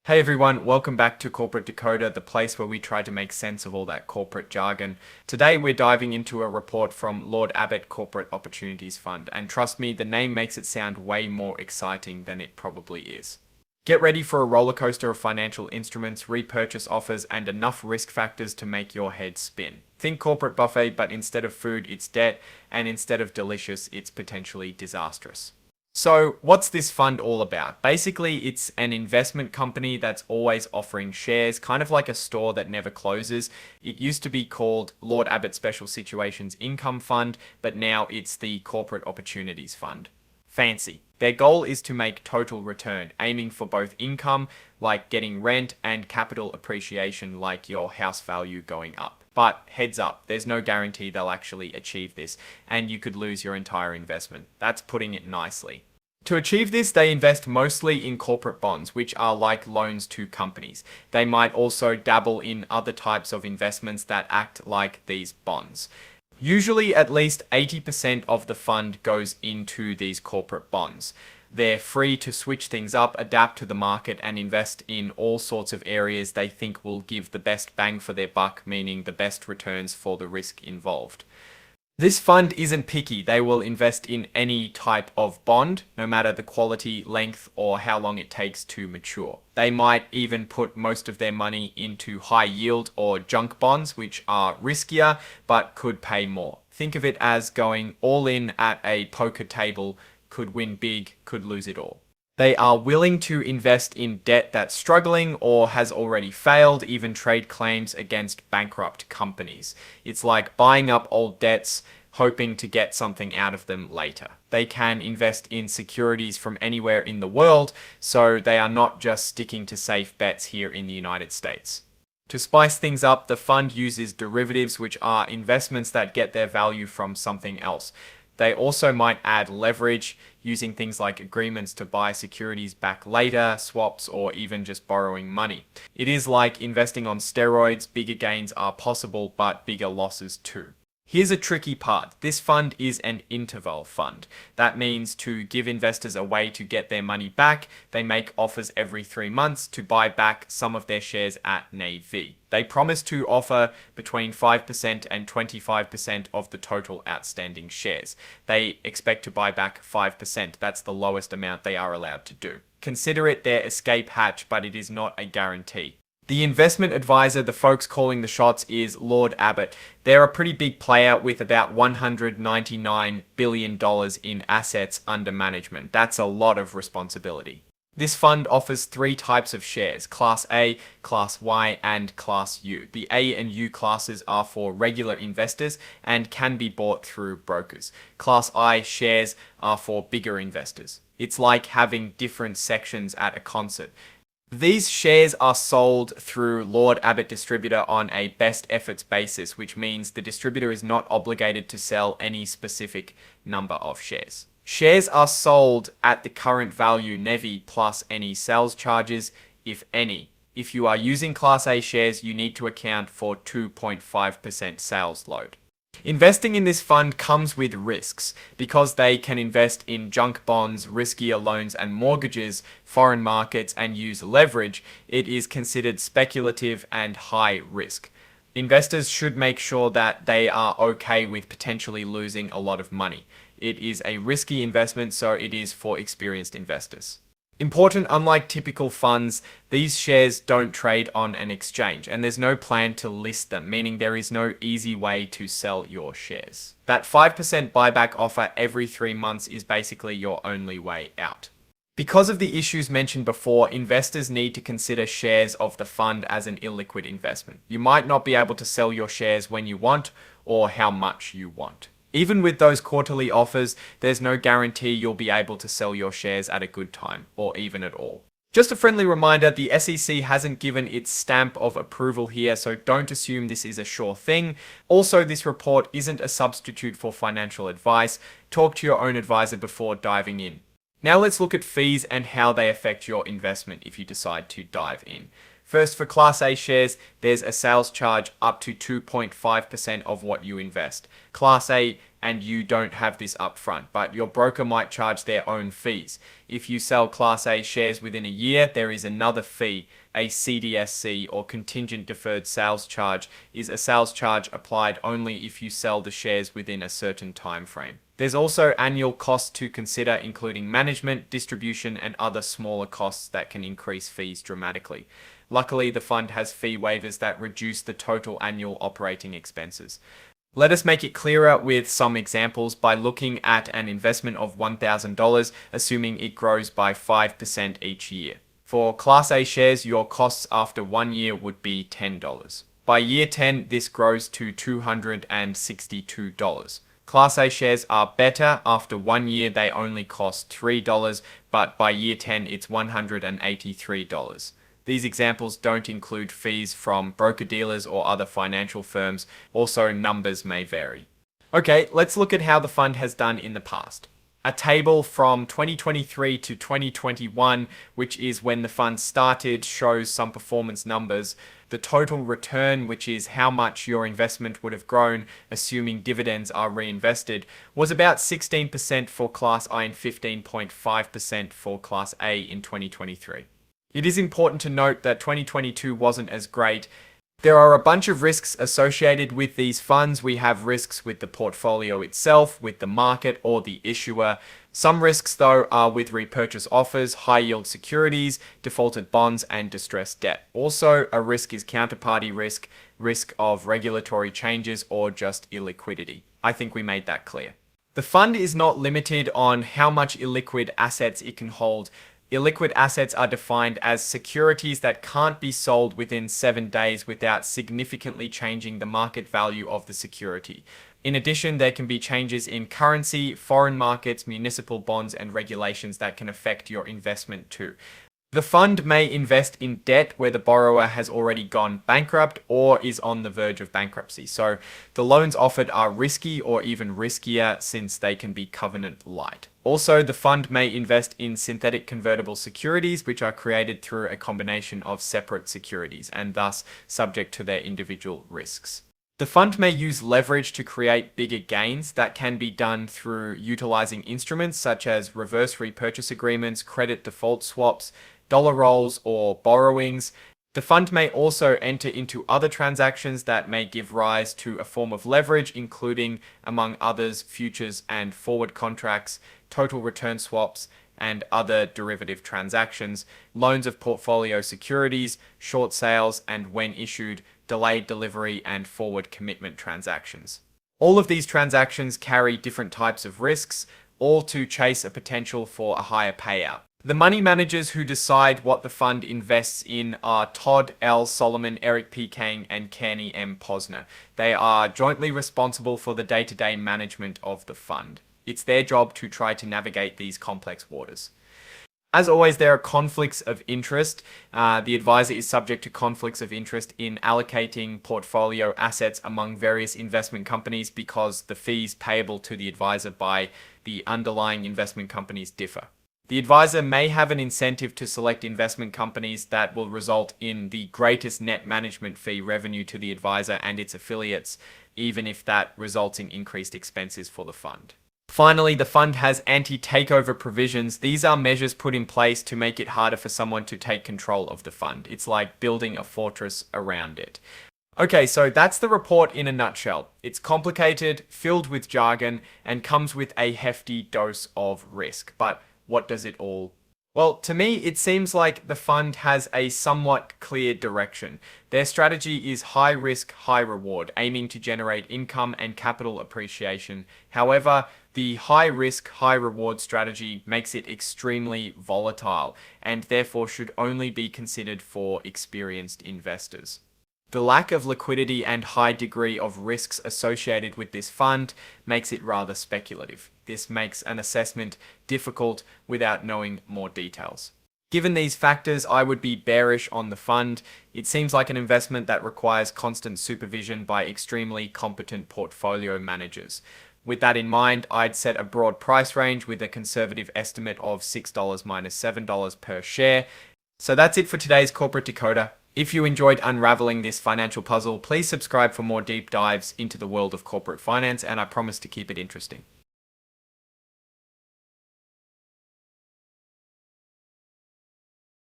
Hey everyone, welcome back to Corporate Decoder, the place where we try to make sense of all that corporate jargon. Today we're diving into a report from Lord Abbett Corporate Opportunities Fund, and trust me, the name makes it sound way more exciting than it probably is. Get ready for a roller coaster of financial instruments, repurchase offers, and enough risk factors to make your head spin. Think corporate buffet, but instead of food, it's debt, and instead of delicious, it's potentially disastrous. So, what's this fund all about? Basically, it's an investment company that's always offering shares, kind of like a store that never closes. It used to be called Lord Abbett Special Situations Income Fund, but now it's the Corporate Opportunities Fund. Fancy. Their goal is to make total return, aiming for both income, like getting rent, and capital appreciation, like your house value going up. But heads up, there's no guarantee they'll actually achieve this, and you could lose your entire investment. That's putting it nicely. To achieve this, they invest mostly in corporate bonds, which are like loans to companies. They might also dabble in other types of investments that act like these bonds. Usually at least 80% of the fund goes into these corporate bonds. They're free to switch things up, adapt to the market, and invest in all sorts of areas they think will give the best bang for their buck, meaning the best returns for the risk involved. This fund isn't picky. They will invest in any type of bond, no matter the quality, length, or how long it takes to mature. They might even put most of their money into high yield or junk bonds, which are riskier but could pay more. Think of it as going all in at a poker table, could win big, could lose it all. They are willing to invest in debt that's struggling or has already failed, even trade claims against bankrupt companies. It's like buying up old debts, hoping to get something out of them later. They can invest in securities from anywhere in the world, so they are not just sticking to safe bets here in the United States. To spice things up, the fund uses derivatives, which are investments that get their value from something else. They also might add leverage using things like agreements to buy securities back later, swaps, or even just borrowing money. It is like investing on steroids. Bigger gains are possible, but bigger losses too. Here's a tricky part. This fund is an interval fund. That means to give investors a way to get their money back, they make offers every 3 months to buy back some of their shares at NAV. They promise to offer between 5% and 25% of the total outstanding shares. They expect to buy back 5%. That's the lowest amount they are allowed to do. Consider it their escape hatch, but it is not a guarantee. The investment advisor, the folks calling the shots, is Lord Abbett. They're a pretty big player with about $199 billion in assets under management. That's a lot of responsibility. This fund offers 3 types of shares: Class A, Class Y, and Class U. The A and U classes are for regular investors and can be bought through brokers. Class I shares are for bigger investors. It's like having different sections at a concert. These shares are sold through Lord Abbett Distributor on a best efforts basis, which means the distributor is not obligated to sell any specific number of shares. Shares are sold at the current value NAV plus any sales charges, if any. If you are using Class A shares, you need to account for 2.5% sales load. Investing in this fund comes with risks because they can invest in junk bonds, riskier loans and mortgages, foreign markets, and use leverage. It is considered speculative and high risk. Investors should make sure that they are okay with potentially losing a lot of money. It is a risky investment, so it is for experienced investors. Important, unlike typical funds, these shares don't trade on an exchange, and there's no plan to list them, meaning there is no easy way to sell your shares. That 5% buyback offer every 3 months is basically your only way out. Because of the issues mentioned before, investors need to consider shares of the fund as an illiquid investment. You might not be able to sell your shares when you want or how much you want. Even with those quarterly offers, there's no guarantee you'll be able to sell your shares at a good time, or even at all. Just a friendly reminder, the SEC hasn't given its stamp of approval here, so don't assume this is a sure thing. Also, this report isn't a substitute for financial advice. Talk to your own advisor before diving in. Now let's look at fees and how they affect your investment if you decide to dive in. First, for Class A shares, there's a sales charge up to 2.5% of what you invest. Class A, and you don't have this upfront, but your broker might charge their own fees. If you sell Class A shares within a year, there is another fee. A CDSC, or contingent deferred sales charge, is a sales charge applied only if you sell the shares within a certain time frame. There's also annual costs to consider, including management, distribution, and other smaller costs that can increase fees dramatically. Luckily, the fund has fee waivers that reduce the total annual operating expenses. Let us make it clearer with some examples by looking at an investment of $1,000, assuming it grows by 5% each year. For Class A shares, your costs after 1 year would be $10. By year 10, this grows to $262. Class A shares are better. After 1 year, they only cost $3, but by year 10, it's $183. These examples don't include fees from broker-dealers or other financial firms. Also, numbers may vary. Okay, let's look at how the fund has done in the past. A table from 2023 to 2021, which is when the fund started, shows some performance numbers. The total return, which is how much your investment would have grown, assuming dividends are reinvested, was about 16% for Class I and 15.5% for Class A in 2023. It is important to note that 2022 wasn't as great. There are a bunch of risks associated with these funds. We have risks with the portfolio itself, with the market, or the issuer. Some risks, though, are with repurchase offers, high-yield securities, defaulted bonds, and distressed debt. Also, a risk is counterparty risk, risk of regulatory changes, or just illiquidity. I think we made that clear. The fund is not limited on how much illiquid assets it can hold. Illiquid assets are defined as securities that can't be sold within 7 days without significantly changing the market value of the security. In addition, there can be changes in currency, foreign markets, municipal bonds, and regulations that can affect your investment too. The fund may invest in debt where the borrower has already gone bankrupt or is on the verge of bankruptcy. So the loans offered are risky or even riskier since they can be covenant light. Also, the fund may invest in synthetic convertible securities, which are created through a combination of separate securities and thus subject to their individual risks. The fund may use leverage to create bigger gains. That can be done through utilizing instruments such as reverse repurchase agreements, credit default swaps, dollar rolls, or borrowings. The fund may also enter into other transactions that may give rise to a form of leverage, including, among others, futures and forward contracts, total return swaps, and other derivative transactions, loans of portfolio securities, short sales, and when issued, delayed delivery and forward commitment transactions. All of these transactions carry different types of risks, all to chase a potential for a higher payout. The money managers who decide what the fund invests in are Todd L. Solomon, Eric P. Kang, and Kearney M. Posner. They are jointly responsible for the day-to-day management of the fund. It's their job to try to navigate these complex waters. As always, there are conflicts of interest. The advisor is subject to conflicts of interest in allocating portfolio assets among various investment companies because the fees payable to the advisor by the underlying investment companies differ. The advisor may have an incentive to select investment companies that will result in the greatest net management fee revenue to the advisor and its affiliates, even if that results in increased expenses for the fund. Finally, the fund has anti-takeover provisions. These are measures put in place to make it harder for someone to take control of the fund. It's like building a fortress around it. Okay, so that's the report in a nutshell. It's complicated, filled with jargon, and comes with a hefty dose of risk. But what does it all? Well, to me, it seems like the fund has a somewhat clear direction. Their strategy is high risk, high reward, aiming to generate income and capital appreciation. However, the high risk, high reward strategy makes it extremely volatile and therefore should only be considered for experienced investors. The lack of liquidity and high degree of risks associated with this fund makes it rather speculative. This makes an assessment difficult without knowing more details. Given these factors, I would be bearish on the fund. It seems like an investment that requires constant supervision by extremely competent portfolio managers. With that in mind, I'd set a broad price range with a conservative estimate of $6 minus $7 per share. So that's it for today's Corporate Decoder. If you enjoyed unraveling this financial puzzle, please subscribe for more deep dives into the world of corporate finance, and I promise to keep it interesting.